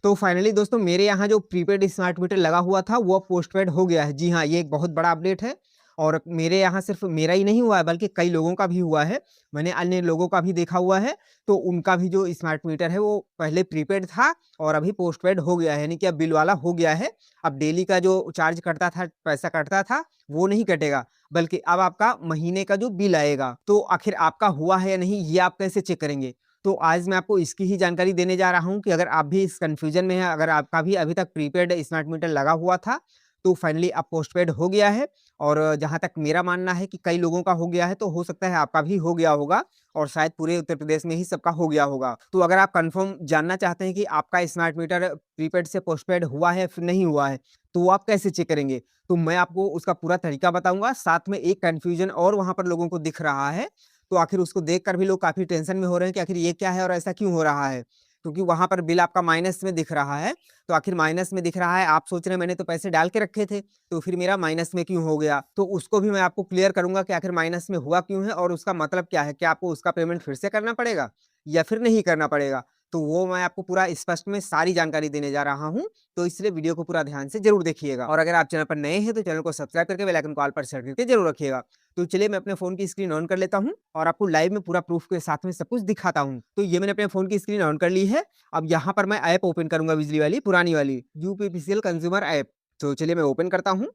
तो फाइनली दोस्तों मेरे यहाँ जो प्रीपेड स्मार्ट मीटर लगा हुआ था वो अब पोस्टपेड हो गया है। जी हाँ, ये एक बहुत बड़ा अपडेट है और मेरे यहाँ सिर्फ मेरा ही नहीं हुआ है बल्कि कई लोगों का भी हुआ है। मैंने अन्य लोगों का भी देखा हुआ है, तो उनका भी जो स्मार्ट मीटर है वो पहले प्रीपेड था और अभी पोस्टपेड हो गया है, यानी कि अब बिल वाला हो गया है। अब डेली का जो चार्ज कटता था, पैसा कटता था, वो नहीं कटेगा, बल्कि अब आपका महीने का जो बिल आएगा। तो आखिर आपका हुआ है या नहीं, ये आप कैसे चेक करेंगे? तो आज मैं आपको इसकी ही जानकारी देने जा रहा हूँ कि अगर आप भी इस कन्फ्यूजन में हैं, अगर आपका भी अभी तक प्रीपेड स्मार्ट मीटर लगा हुआ था, तो फाइनली अब पोस्टपेड हो गया है। और जहाँ तक मेरा मानना है कि कई लोगों का हो गया है, तो हो सकता है आपका भी हो गया होगा और शायद पूरे उत्तर प्रदेश में ही सबका हो गया होगा। तो अगर आप कन्फर्म जानना चाहते हैं कि आपका स्मार्ट मीटर प्रीपेड से पोस्टपेड हुआ है फिर नहीं हुआ है, तो वो आप कैसे चेक करेंगे? तो मैं आपको उसका पूरा तरीका बताऊँगा, साथ में एक कन्फ्यूजन और वहाँ पर लोगों को दिख रहा है, तो आखिर उसको देखकर भी लोग काफ़ी टेंशन में हो रहे हैं कि आखिर ये क्या है और ऐसा क्यों हो रहा है? क्योंकि वहाँ पर बिल आपका माइनस में दिख रहा है, तो आखिर माइनस में दिख रहा है, आप सोच रहे हैं मैंने तो पैसे डाल के रखे थे, तो फिर मेरा माइनस में क्यों हो गया? तो उसको भी मैं आपको क्लियर करूँगा कि आखिर माइनस में हुआ क्यों है और उसका मतलब क्या है? क्या आपको उसका पेमेंट फिर से करना पड़ेगा या फिर नहीं करना पड़ेगा? तो वो मैं आपको पूरा स्पष्ट में सारी जानकारी देने जा रहा हूँ, तो इसलिए वीडियो को पूरा ध्यान से ज़रूर देखिएगा। और अगर आप चैनल पर नए हैं, तो चैनल को सब्सक्राइब करके बेल आइकन को ऑल पर सेट करके ज़रूर रखिएगा। तो चलिए मैं अपने फ़ोन की स्क्रीन ऑन कर लेता हूँ और आपको लाइव में पूरा प्रूफ के साथ में सब कुछ दिखाता हूँ। तो ये मैंने अपने फ़ोन की स्क्रीन ऑन कर ली है। अब यहाँ पर मैं ऐप ओपन करूँगा, बिजली वाली, पुरानी वाली, यूपीपीसीएल कंज्यूमर ऐप। तो चलिए मैं ओपन करता हूँ।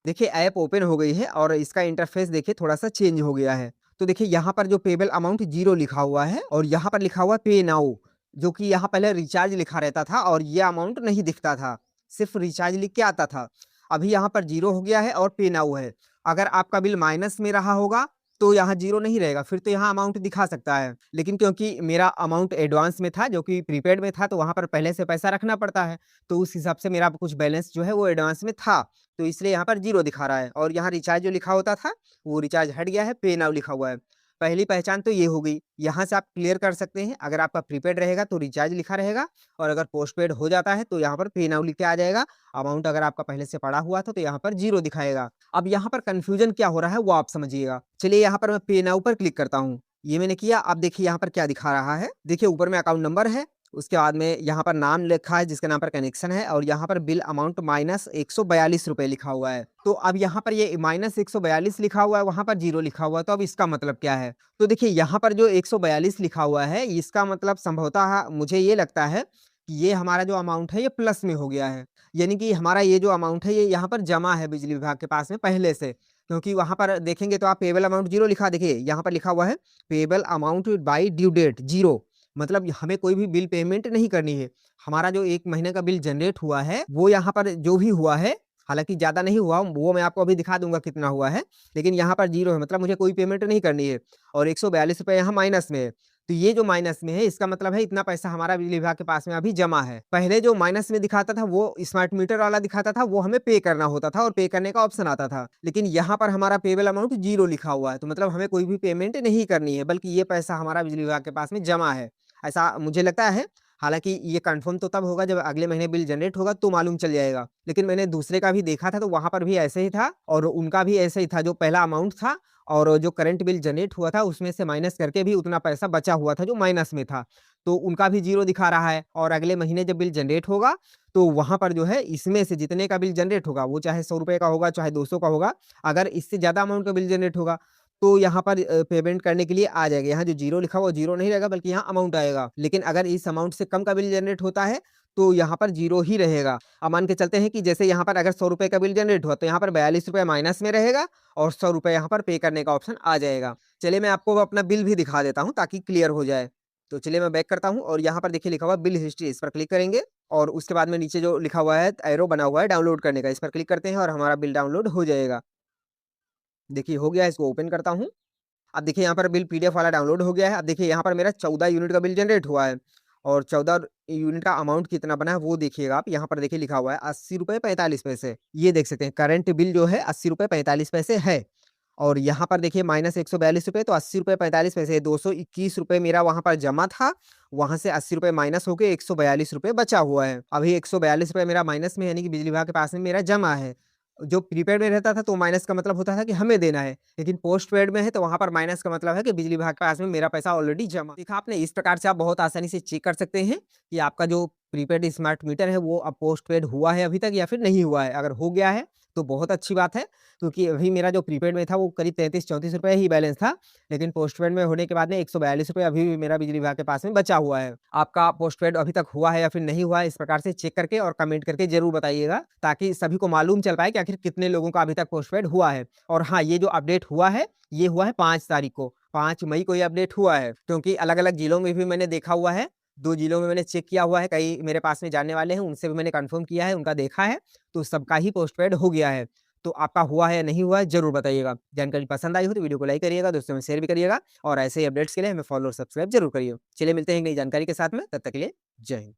देखिए ऐप ओपन हो गई है और इसका इंटरफेस देखिए थोड़ा-सा चेंज हो गया है। तो देखिए यहाँ पर जो पेबल अमाउंट 0 लिखा हुआ है और यहाँ पर लिखा हुआ है पे नाउ, जो कि यहाँ पहले रिचार्ज लिखा रहता था और ये अमाउंट नहीं दिखता था, सिर्फ रिचार्ज लिख के आता था। अभी यहाँ पर 0 हो गया है और पे नाउ है। अगर आपका बिल माइनस में रहा होगा, तो यहाँ 0 नहीं रहेगा, फिर तो यहाँ अमाउंट दिखा सकता है। लेकिन क्योंकि मेरा अमाउंट एडवांस में था, जो कि प्रीपेड में था, तो वहाँ पर पहले से पैसा रखना पड़ता है, तो उस हिसाब से मेरा कुछ बैलेंस जो है वो एडवांस में था। तो इसलिए यहाँ पर 0 दिखा रहा है और यहाँ रिचार्ज जो लिखा होता था, वो रिचार्ज हट गया है, पे नाउ लिखा हुआ है। पहली पहचान तो ये हो गई, यहाँ से आप क्लियर कर सकते हैं, अगर आपका प्रीपेड रहेगा तो रिचार्ज लिखा रहेगा और अगर पोस्टपेड हो जाता है तो यहाँ पर पे नाउ लिख के आ जाएगा। अमाउंट अगर आपका पहले से पड़ा हुआ था तो यहाँ पर 0 दिखाएगा। अब यहाँ पर कन्फ्यूजन क्या हो रहा है वो आप समझिएगा। चलिए यहाँ पर मैं पे नाउ पर क्लिक करता हूँ। ये मैंने किया, अब देखिए यहाँ पर क्या दिखा रहा है। देखिए ऊपर में अकाउंट नंबर है, उसके बाद में यहाँ पर नाम लिखा है जिसके नाम पर कनेक्शन है और यहाँ पर बिल अमाउंट माइनस ₹142 लिखा हुआ है। तो अब यहाँ पर ये माइनस 142 लिखा हुआ है, वहाँ पर 0 लिखा हुआ है, तो अब इसका मतलब क्या है? तो देखिए यहाँ पर जो 142 लिखा हुआ है, इसका मतलब संभवतः मुझे ये लगता है कि ये हमारा जो अमाउंट है ये प्लस में हो गया है। यानी कि हमारा ये जो अमाउंट है ये यहाँ पर जमा है बिजली विभाग के पास में पहले से। क्योंकि वहाँ पर देखेंगे तो आप पेएबल अमाउंट 0 लिखा, देखिए यहाँ पर लिखा हुआ है payable amount by due date 0, मतलब हमें कोई भी बिल पेमेंट नहीं करनी है। हमारा जो 1 महीने का बिल जनरेट हुआ है, वो यहाँ पर जो भी हुआ है, हालाँकि ज़्यादा नहीं हुआ, वो मैं आपको अभी दिखा दूँगा कितना हुआ है, लेकिन यहाँ पर 0 है, मतलब मुझे कोई पेमेंट नहीं करनी है और ₹142 यहाँ माइनस में है। तो ये जो माइनस में है, इसका मतलब है इतना पैसा हमारा बिजली विभाग के पास में अभी जमा है। पहले जो माइनस में दिखाता था, वो स्मार्ट मीटर वाला दिखाता था, वो हमें पे करना होता था और पे करने का ऑप्शन आता था। लेकिन यहाँ पर हमारा पेएबल अमाउंट 0 लिखा हुआ है, तो मतलब हमें कोई भी पेमेंट नहीं करनी है, बल्कि ये पैसा हमारा बिजली विभाग के पास में जमा है। ऐसा मुझे लगता है, हालाँकि ये कन्फर्म तो तब होगा जब अगले महीने बिल जनरेट होगा तो मालूम चल जाएगा। लेकिन मैंने दूसरे का भी देखा था तो वहाँ पर भी ऐसे ही था और उनका भी ऐसे ही था, जो पहला अमाउंट था और जो करंट बिल जनरेट हुआ था उसमें से माइनस करके भी उतना पैसा बचा हुआ था जो माइनस में था। तो उनका भी 0 दिखा रहा है और अगले महीने जब बिल जनरेट होगा, तो वहाँ पर जो है इसमें से जितने का बिल जनरेट होगा, वो चाहे ₹100 का होगा, चाहे 200 का होगा, अगर इससे ज़्यादा अमाउंट का बिल जनरेट होगा, तो यहाँ पर पेमेंट करने के लिए आ जाएगा। यहाँ जो 0 लिखा हुआ वो 0 नहीं रहेगा, बल्कि यहाँ अमाउंट आएगा। लेकिन अगर इस अमाउंट से कम का बिल जनरेट होता है, तो यहाँ पर 0 ही रहेगा। अब मान के चलते हैं कि जैसे यहाँ पर अगर ₹100 का बिल जनरेट हुआ, तो यहाँ पर ₹42 माइनस में रहेगा और ₹100 यहाँ पर पे करने का ऑप्शन आ जाएगा। चलिए मैं आपको अपना बिल भी दिखा देता हूँ ताकि क्लियर हो जाए। तो चलिए मैं बैक करता हूँ और यहाँ पर देखिए लिखा हुआ है बिल हिस्ट्री, इस पर क्लिक करेंगे और उसके बाद में नीचे जो लिखा हुआ है एरो बना हुआ है डाउनलोड करने का, इस पर क्लिक करते हैं और हमारा बिल डाउनलोड हो जाएगा। देखिए हो गया है, इसको ओपन करता हूँ। अब देखिए यहाँ पर बिल पीडीएफ वाला डाउनलोड हो गया है। अब देखिए यहाँ पर मेरा 14 यूनिट का बिल जनरेट हुआ है और 14 यूनिट का अमाउंट कितना बना है वो देखिएगा आप। यहाँ पर देखिए लिखा हुआ है ₹80.45। ये देख सकते हैं करंट बिल जो है ₹80.45 है और यहाँ पर देखिए माइनस ₹142, तो ₹80.45 ₹221 मेरा वहाँ पर जमा था। वहाँ से ₹80 माइनस होके ₹142 बचा हुआ है। अभी ₹142 मेरा माइनस में, यानी कि बिजली विभाग के पास में मेरा जमा है। जो प्रीपेड में रहता था तो माइनस का मतलब होता था कि हमें देना है, लेकिन पोस्टपेड में है तो वहाँ पर माइनस का मतलब है कि बिजली विभाग के पास में मेरा पैसा ऑलरेडी जमा। देखा आपने, इस प्रकार से आप बहुत आसानी से चेक कर सकते हैं कि आपका जो प्रीपेड स्मार्ट मीटर है वो अब पोस्टपेड हुआ है अभी तक या फिर नहीं हुआ है। अगर हो गया है तो बहुत अच्छी बात है, क्योंकि अभी मेरा जो प्रीपेड में था वो करीब 33-34 रुपए ही बैलेंस था। लेकिन पोस्टपेड में होने के बाद में 142 रुपए अभी भी मेरा बिजली विभाग के पास में बचा हुआ है। आपका पोस्टपेड अभी तक हुआ है या फिर नहीं हुआ है, इस प्रकार से चेक करके और कमेंट करके ज़रूर बताइएगा, ताकि सभी को मालूम चल पाए कि आखिर कितने लोगों का अभी तक पोस्टपेड हुआ है। और हाँ, ये जो अपडेट हुआ है, ये हुआ है 5 तारीख को, 5 मई को ये अपडेट हुआ है, क्योंकि अलग-अलग जिलों में भी मैंने देखा हुआ है। 2 जिलों में मैंने चेक किया हुआ है, कई मेरे पास में जानने वाले हैं, उनसे भी मैंने कन्फर्म किया है, उनका देखा है, तो सबका ही पोस्टपेड हो गया है। तो आपका हुआ है या नहीं हुआ है, ज़रूर बताइएगा। जानकारी पसंद आई हो तो वीडियो को लाइक करिएगा, दोस्तों में शेयर भी करिएगा और ऐसे ही अपडेट्स के लिए हमें फॉलो और सब्सक्राइब ज़रूर करिए। चलिए मिलते हैं एक नई जानकारी के साथ में, तब तक के लिए जय हिंद।